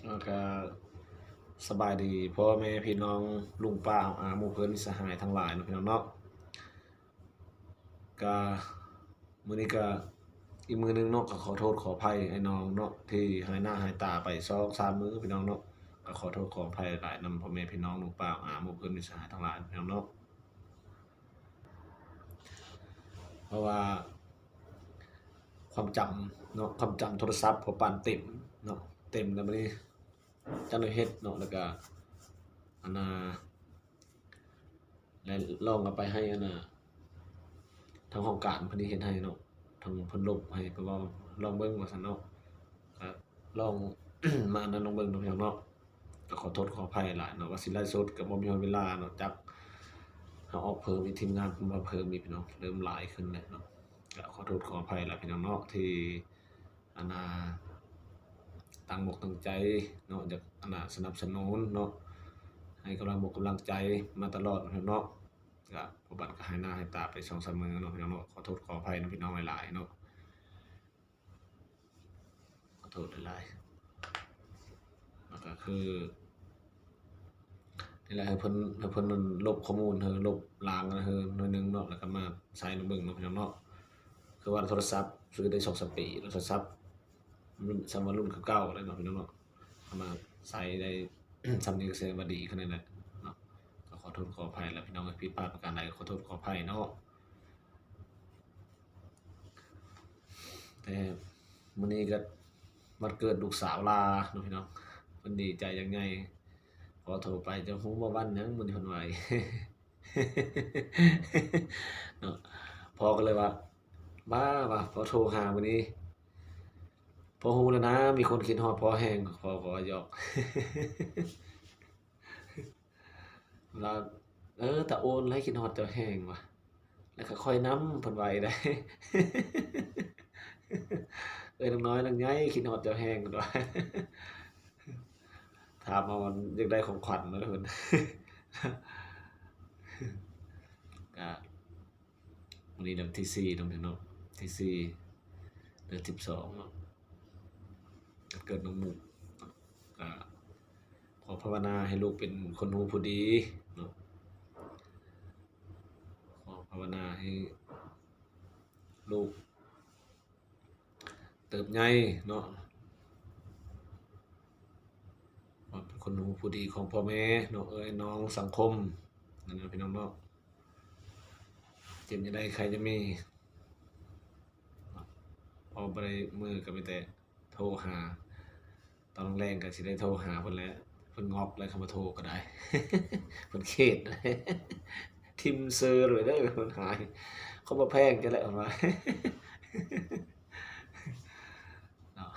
แล้วก็สบายดีพ่อแม่พี่น้องลุงป้าอาหมู่เพื่อนมิตรสหายทั้งหลายเนาะพี่น้องเนาะก็มื้อนี้ก็อีกมื้อหนึงเนาะก็ขอโทษขออภัยไอ้น้องเนาะที่หายหน้าหายตาไป2-3มื้อพี่น้องเนาะก็ขอโทษขออภัยหลายนำพ่อแม่พี่น้องลุงป้าอาหมู่เพื่อนมิตรสหายทั้งหลายพี่น้องเนาะเพราะว่าความจำเนาะความจำโทรศัพท์พอปานเต็มเนาะเต็มแล้วบัดนี้จักได้เฮ็ดเนาะแล้วก็อันน่ะแล้วลองเอาไปให้อันน่ะ ทางห้องการเพิ่นได้เฮ็ดให้เนาะทางเพิ่นลบให้ก็ว่าลองเบิ่งว่าซั่นเนาะก็ลอง มาอันนั้นลองเบิ่งเนาะพี่น้องเนาะก็ขอโทษขออภัยหลายเนาะว่าสิไลฟ์สดก็บ่มีฮอดเวลาเนาะจักเฮาออกเพิ่มอีกทีมงานเพิ่นมาเพิ่มอีกพี่น้องเริ่มหลายขึ้นแล้วเนาะก็ขอโทษขออภัยหลายพี่น้องเนาะที่อันน่ะตั้งอกตั้งใจเนาะอยากอันน่ะสนับสนุนเนาะให้กำลังอกกำลังใจมาตลอดเนาะ ก็พอบัตรก็หายหน้าหายตาไป2-3มื้อเนาะพี่น้องเนาะขอโทษขออภัยนะพี่น้องหลายๆเนาะขอโทษหลายๆแล้วก็คือนี่แหละให้เพิ่นนั่นลบข้อมูลลบล้างนะหน่อยหนึ่งเนาะแล้วก็มาใส่ลงเบิ่งเนาะพี่น้องเนาะคือว่าโทรศัพท์ซื้อได้2-3ปีแล้วโทรศัพท์รุ่นสำว่ารุ่นคือเก่าแล้วเนาะพี่น้องเนาะเอามาใส่ได้ ส่ำนี้ก็แสดงว่าดีขนาดนั้นแหละเนาะก็ขอโทษขออภัยแล้วพี่น้องผิดพลาดประการใดก็ขอโทษขออภัยเนาะ แต่มื้อนี้ก็วันเกิดลูกสาวลาเนาะพี่น้องเพิ่นดีใจจังใหญ่พอโทรไปจะฮู้บ่วันหยังมื้อนี้เพิ่นว่าอีกเนาะพ่อก็เลยว่าบ้าว่ะพอโทรหามื้อนี้พ่อฮู้แล้วนะมีคนคิดฮอดพ่อแฮงพ่อก็ว่าหยอกว่าตาโอนเลยคิดฮอดเจ้าแฮงว่ะแล้วก็ค่อยนำเพิ่นว่าอีกได้ น้องน้อยนางใหญ่คิดฮอดเจ้าแฮงเพิ่นว่า ถามมามันอยากได้ของขวัญมาเพิ่นก็วันนี้เดือนที่4เนาะพี่น้องที่4เดือน12เนาะวันเกิดน้องมุกก็ขอภาวนาให้ลูกเป็นคนหูผู้ดีเนาะขอภาวนาให้ลูกเติบใหญ่เนาะว่าเป็นคนหูผู้ดีของพ่อแม่เนาะน้องสังคมนั่นน่ะพี่น้องเนาะเจ็บจะได้ใครจะมีพอบ่ได้มื้อก็มีแต่โทรหา ตอนแรงก็สิได้โทรหาเพิ่นแหล้วเพิ่นงอกแล้วเข้ามาโทรก็ได้เพิ่นเข็ดทิมเซอร์เลยเด้อเพิ่นหายเขาบ่แพงจังแหละเพิ่นว่าเนาะ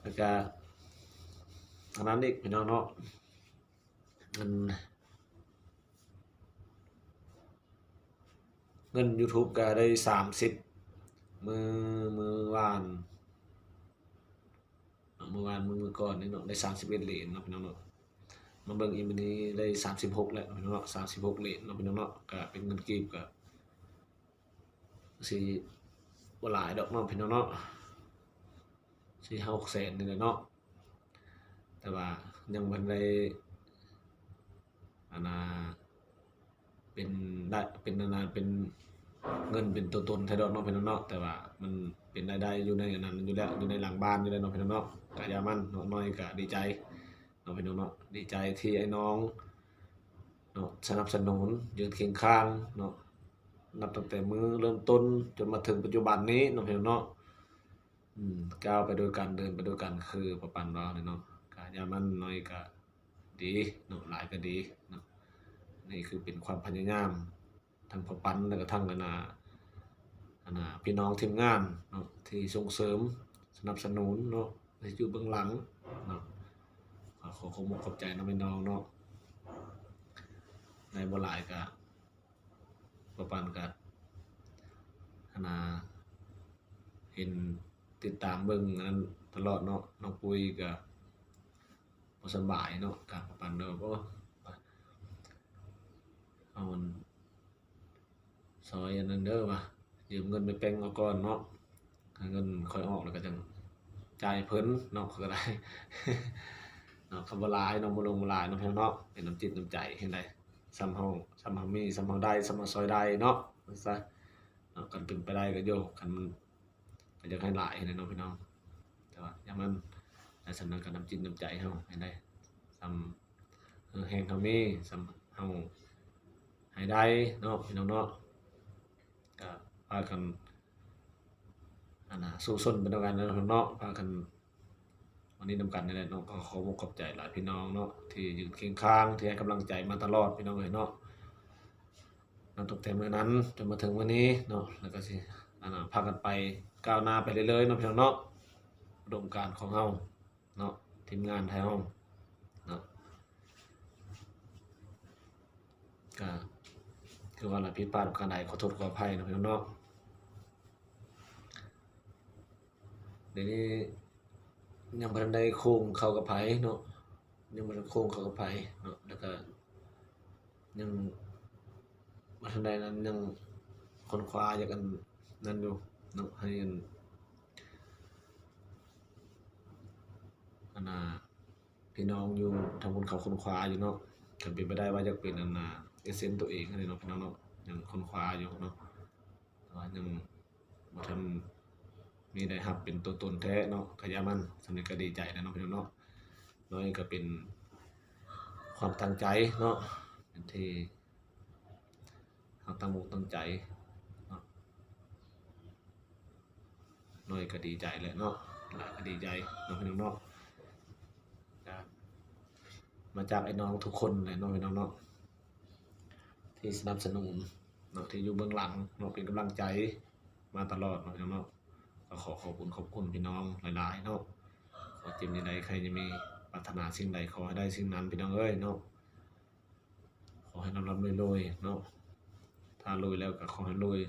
แล้วก็อันนั้นอีกพี่น้องเนาะเงินเงินยูทูบก็ได้30มื้อมื้อวานมื้อก่อนนี่เนาะได้31เหรียญเนาะพี่น้องเนาะมาเบิ่งอีกมื้อนี้ได้36แล้วพี่น้องเนาะ36เหรียญเนาะพี่น้องเนาะก็เป็นเงินกีบก็สิบ่หลายดอกเนาะพี่น้องเนาะ4-6แสนนี่แหละเนาะแต่ว่ายังบ่ทันได้อันน่ะเป็นได้เป็นอันน่ะเป็นเงินเป็นตัวตนแท้ดอกเนาะพี่น้องเนาะแต่ว่ามันเป็นรายได้อยู่ในอันนั้นอยู่แล้วอยู่ในหลังบ้านอยู่แล้วเนาะพี่น้องเนาะก็อย่ามันเนาะน้อยก็ดีใจเนาะพี่น้องเนาะดีใจที่ไอ้น้องเนาะสนับสนุนยืนเคียงข้างเนาะนับตั้งแต่มื้อเริ่มต้นจนมาถึงปัจจุบันนี้เนาะพี่น้องเนาะก้าวไปด้วยกันเดินไปด้วยกันคือประปันว่าเนี่ยเนาะก็อย่ามันน้อยก็ดีเนาะหลายก็ดีเนาะนี่คือเป็นความพยายามทั้งพ่อปันแล้วก็ทั้งอันน่ะพี่น้องทีมงานเนาะที่ส่งเสริมสนับสนุนเนาะที่อยู่เบื้องหลังเนาะก็ขอขอบคุณขอบใจนำพี่น้องเนาะในบ่หลายก็พ่อปันก็อันน่ะเห็นติดตามเบิ่งอันนั้นตลอดเนาะน้องปุ้ยก็บ่สำบายเนาะก็พ่อปันเด้อโอ้เอาอันซอยอันนั้นเด้อว่ะยืมเงินไปแปลงเอาก่อนเนาะถ้าเงินค่อยออกแล้วก็จั่ง จ่ายเพิ่นเนาะก็ได้ เนาะคำว่าหลายเนาะบ่ลงบ่หลายเนาะพี่น้องเนาะเป็นน้ำจิตน้ำใจเฮ็ดได้ส่ำเฮามีส่ำเฮาได้ส่ำเฮาซอยได้เนาะว่าซะเนาะคันเป็นไปได้ก็โยคันมันก็อยากให้หลายหั้นแหละเนาะพี่น้องแต่ว่าอย่างมันได้สำนั้นก็น้ำจิตน้ำใจเฮาเฮ็ดได้ส่ำแรงเฮามีส่ำเฮาให้ได้เนาะพี่น้องเนาะก็พากันสู้ซนไปด้วยกันเนาะพี่น้องเนาะพากัน วันนี้นำกันนี่แหละเนาะก็ขอบอกขอบใจหลายพี่น้องเนาะที่ยืนเคียงข้างที่ให้กำลังใจมาตลอดพี่น้องเอ้ยเนาะนับตั้งแต่มื้อนั้นจนมาถึงวันนี้เนาะแล้วก็สิพากันไปก้าวหน้าไปเรื่อยๆเนาะพี่น้องเนาะอุดมการณ์ของเฮาเนาะทีมงานไทยเฮาเนาะก็คือว่าผิดพลาดประการใดขอโทษขออภัยเนาะพี่น้องเนาะเดี๋ยวนี้ยังบ่ทันได้โค้งเข้ากับไผเนาะยังบ่ทันโค้งเข้ากับไผเนาะแล้วก็ยังบ่ทันได้นั้นยังค้นคว้าอยากนั้นอยู่เนาะให้พี่น้องอยู่ทางบนเขาค้นคว้าอยู่เนาะก็เป็นไปได้ว่าอยากเป็นเอเซนต์ตัวเองนั่นแหละเนาะพี่น้องเนาะยังค้นคว้าอยู่เนาะแต่ว่ายังบ่ทันมีได้รับเป็นตัวตนแท้เนาะก็อย่ามันสำนี้ก็ดีใจแล้วเนาะพี่น้องเนาะน้อยก็เป็นความตั้งใจเนาะเป็นที่เฮาตั้งอกตั้งใจเนาะน้อยก็ดีใจแหละเนาะหลายก็ดีใจเนาะพี่น้องเนาะก็มาจากไอ้น้องทุกคนแหละเนาะพี่น้องเนาะที่สนับสนุนเนาะที่อยู่เบื้องหลังเนาะเป็นกำลังใจมาตลอดเนาะพี่น้องเนาะก็ขอบคุณพี่น้องหลายๆเนาะขอเจ็บใดใครจะมีปรารถนาสิ่งใดขอให้ได้สิ่งนั้นพี่น้องเอ้ยเนาะขอให้ร่ำรวยๆเนาะถ้ารวยแล้วก็ขอให้รวย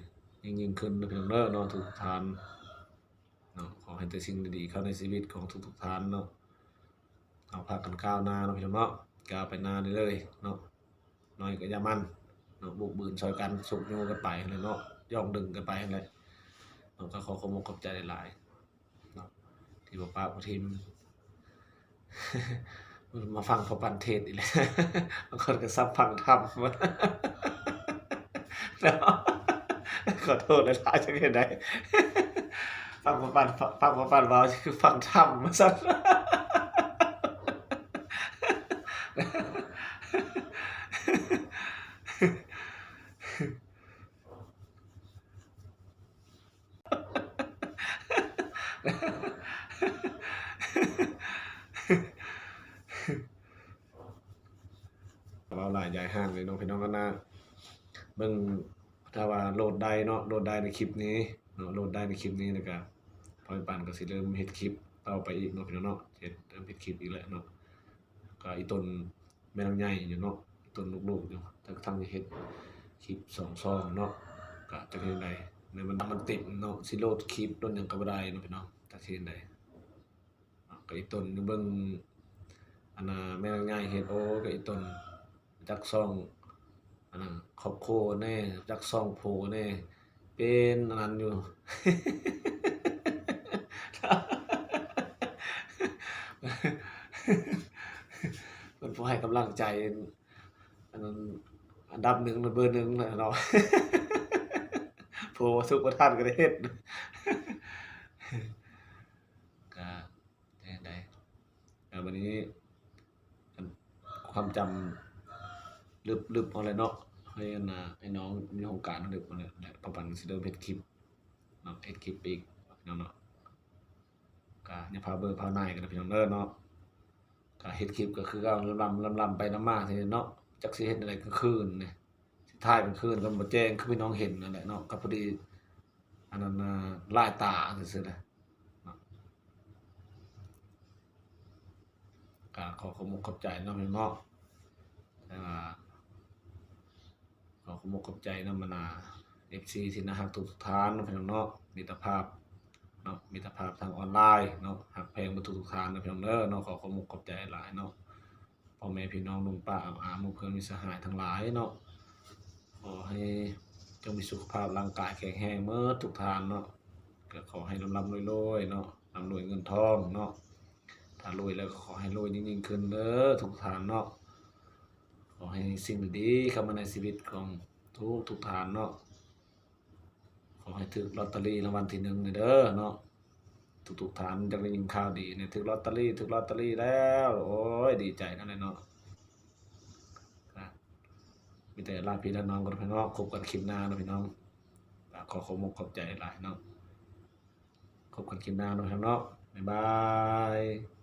ยิ่งขึ้นนะพี่น้องเด้อเนาะทุกๆท่านเนาะขอให้แต่สิ่งดีๆเข้าในชีวิตของทุกๆท่านเนาะเอาพากันก้าวหน้าเนาะพี่น้องเนาะก้าวไปหน้าเรื่อยๆเนาะน้อยก็อย่ามันเนาะบุกบืนช่วยกันสุกโยกันไปเลยเนาะย่องดึงกันไปเลยเนาะก็ขอขอบใจหลายๆเนาะที่บ่ปากบ่ทิ่ม มาฟังพอปันเทศอีกแล้ว บางคนก็ซับฟังธรรม เนาะขอโทษหลายๆจังเฮ็ดได้ ฟังพอปันเว้าคือฟังธรรมว่าซั่น เว้าหลายยายห่างเลยเนาะพี่น้องก็น่าเบิ่งถ้าว่าโหลดได้เนาะโหลดได้ในคลิปนี้เนาะโหลดได้ในคลิปนี้แล้วก็พอปันก็สิเริ่มเฮ็ดคลิปต่อไปอีกเนาะพี่น้องเนาะเริ่มเฮ็ดคลิปอีกแล้วเนาะก็อีต้นแม่นางใหญ่อยู่เนาะอีต้นลูกๆอยู่ทั้งจะเฮ็ดคลิป2ช่องเนาะก็จักเฮ็ดได้ในมันติดเนาะสิโหลดคลิปโดนหยังก็บ่ได้เนาะพี่น้องจักสิเฮ็ดได้ก็อีต้นเบิ่งแม่นางใหญ่เฮ็ดโอ้ก็อีต้นจักช่องครอบครัวแน่จักช่องโผแน่เป็นอันนั้นอยู่ เพิ่นผู้ให้กำลังใจอันนั้นอันดับ1เบอร์1แหละเนาะ ผู้บ่ทุกข์บ่ทันก็ได้เฮ็ด ก็จั่งใดวันนี้อันความจำลึบๆเอาแหละเนาะให้ให้น้องมีโอกาสลึกเอาแหละและปันสิเริ่มเฮ็ดคลิปเนาะเฮ็ดคลิปอีกพี่น้องเนาะก็อย่าพาเบิ่งพาหน่ายกันนะพี่น้องเด้อเนาะก็เฮ็ดคลิปก็คือเอาลำไปนำมาซี่เนาะจักสิเฮ็ดอะไรกลางคืนนี่สิถ่ายกลางคืนก็บ่แจ้งคือพี่น้องเห็นนั่นแหละเนาะก็พอดีอันนั้นลายตาซื่อๆน่ะเนาะก็ขอขอบใจเนาะพี่น้องเนาะแต่ว่า ขอขอบใจนำFC ที่น่ารักทุกท่านเนาะพี่น้องเนาะมิตรภาพเนาะมิตรภาพทางออนไลน์เนาะฮักแพงเบิดทุกท่านเนาะพี่น้องเด้อเนาะขอขอบใจหลายเนาะพ่อแม่พี่น้องลุงป้าอาหมู่เพื่อนมิตรสหายทั้งหลายเนาะขอให้จงมีสุขภาพร่างกายแข็งแรงหมดทุกท่านเนาะก็ขอให้ร่ำๆรวยๆเนาะ ร่ำรวยเงินทองเนาะถ้ารวยแล้วก็ขอให้รวยยิ่งๆขึ้นเด้อทุกท่านเนาะขอให้สิ่งดีๆเข้ามาในชีวิตของทุกท่านเนาะขอให้ถูกลอตเตอรี่รางวัลที่1เด้อเนาะทุกๆท่านจะได้ยินข่าวดีเนี่ยถูกลอตเตอรี่แล้วโอ้ยดีใจนั่นแหละเนาะครับมีแต่ลาพี่ลาน้องกันพี่น้องคบกันคลิปหน้าเนาะพี่น้องขอขอบคุณขอบใจหลายเนาะคบกันคลิปหน้าเนาะพี่น้องเนาะบ๊ายบาย